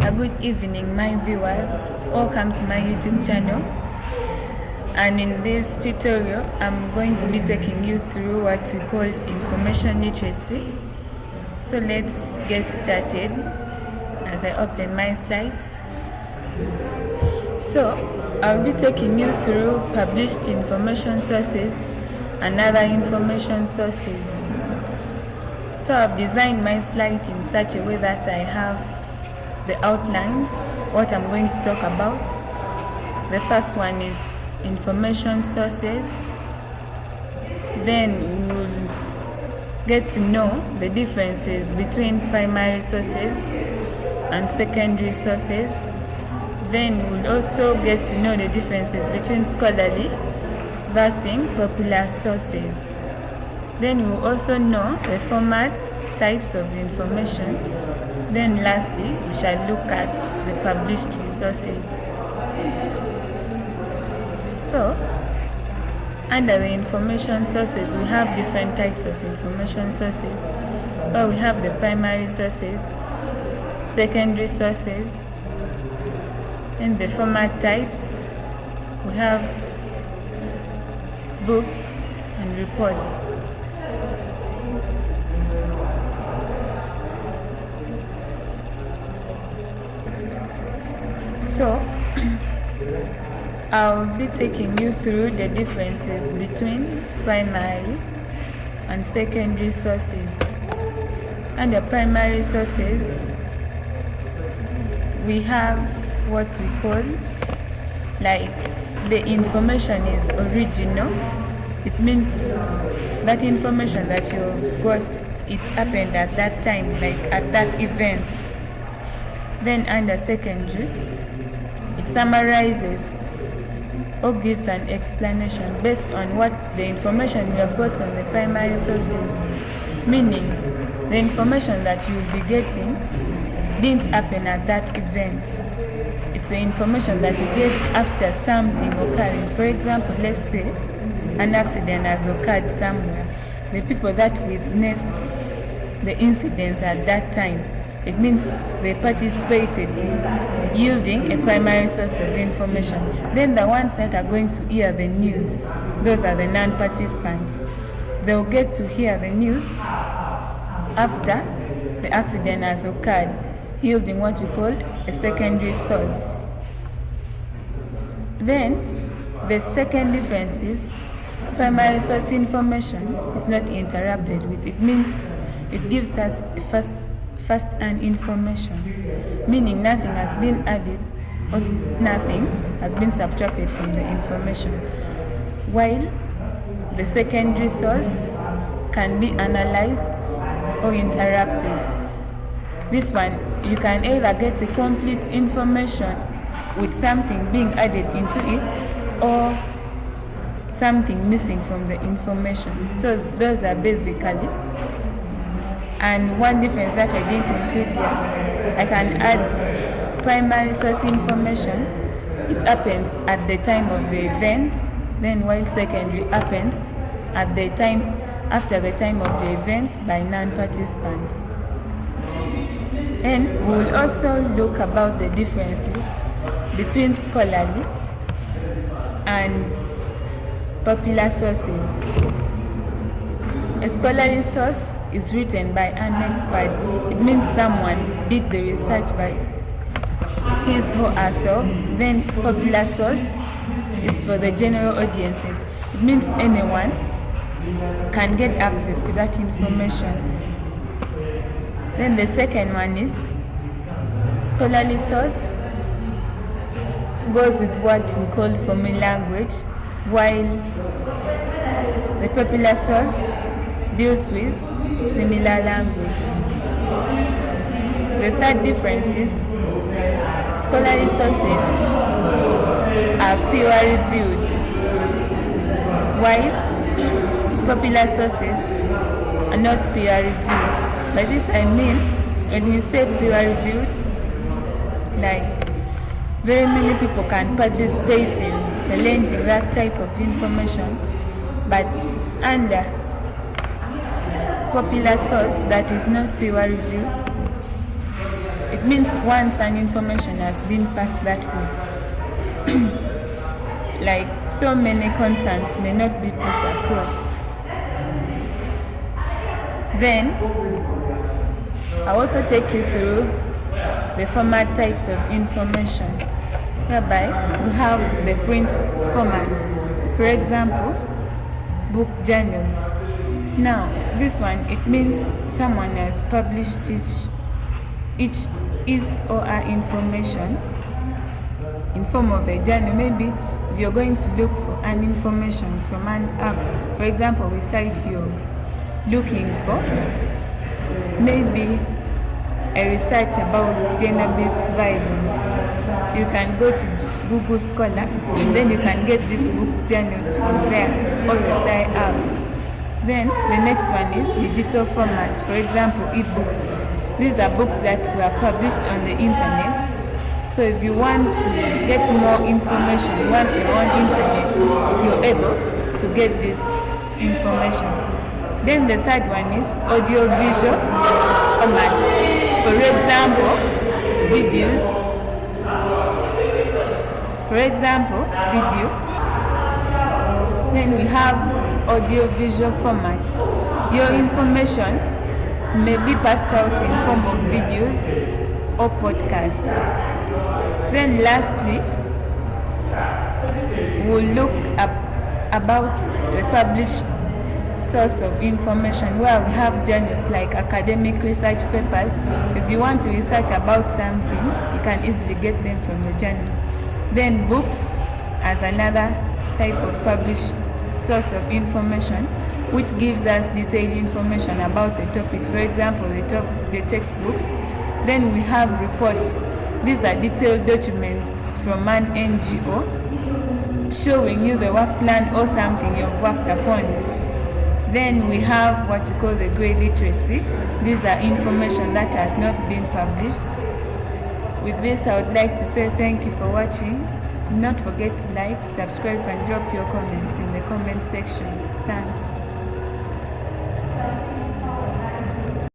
A good evening, my viewers. Welcome to my YouTube channel. And in this tutorial, I'm going to be taking you through what we call information literacy. So let's get started as I open my slides. So I'll be taking you through published information sources and other information sources. So I've designed my slide in such a way that I have the outlines, what I'm going to talk about. The first one is information sources. Then we'll get to know the differences between primary sources and secondary sources. Then we'll also get to know the differences between scholarly versus popular sources. Then we'll also know the formats, types of information. Then lastly, we shall look at the published sources. So, under the information sources, we have different types of information sources. Well, we have the primary sources, secondary sources, and the format types. We have books and reports. So, I'll be taking you through the differences between primary and secondary sources. Under primary sources, we have what we call, like, the information is original. It means that information that you've got, it happened at that time, like at that event. Then under secondary, it summarizes or gives an explanation based on what the information we have got on the primary sources, meaning the information that you will be getting didn't happen at that event. It's the information that you get after something occurring. For example, let's say an accident has occurred somewhere. The people that witnessed the incidents at that time, it means they participated, yielding a primary source of information. Then the ones that are going to hear the news, those are the non-participants. They'll get to hear the news after the accident has occurred, yielding what we call a secondary source. Then the second difference is primary source information is not interrupted with. It means it gives us a first-hand information, meaning nothing has been added or nothing has been subtracted from the information, while the secondary source can be analyzed or interrupted. This one, you can either get a complete information with something being added into it or something missing from the information. So those are basically. And one difference that I didn't include here, I can add primary source information. It happens at the time of the event, then while secondary happens at the time, after the time of the event by non-participants. And we will also look about the differences between scholarly and popular sources. A scholarly source is written by an expert. It means someone did the research by his or herself. Then popular source is for the general audiences. It means anyone can get access to that information. Then the second one is scholarly source goes with what we call formal language, while the popular source deals with similar language. The third difference is scholarly sources are peer reviewed, while popular sources are not peer reviewed. By this I mean, when we say peer reviewed, like very many people can participate in challenging that type of information, but under popular source that is not peer reviewed, It means once an information has been passed that way, like so many contents may not be put across. Then I'll also take you through the format types of information. Hereby we have the print format, for example, book journals. Now this one, it means someone has published his or her information in form of a journal. Maybe if you're going to look for an information from an app, for example, we cite you're looking for maybe a research about gender-based violence, you can go to Google Scholar and then you can get these book journals from there or the site app. Then the next one is digital format, for example, ebooks. These are books that were published on the internet. So if you want to get more information once you're on internet, you're able to get this information. Then the third one is audio-visual format. For example, videos. Then we have audio-visual format. Your information may be passed out in form of videos or podcasts. Then lastly, we'll look up about the published source of information, where we have journals like academic research papers. If you want to research about something, you can easily get them from the journals. Then books as another type of published source of information, which gives us detailed information about a topic, for example, the textbooks. Then we have reports. These are detailed documents from an NGO showing you the work plan or something you've worked upon. Then we have what we call the grey literacy. These are information that has not been published. With this, I would like to say thank you for watching. Do not forget to like, subscribe, and drop your comments in the comment section. Thanks.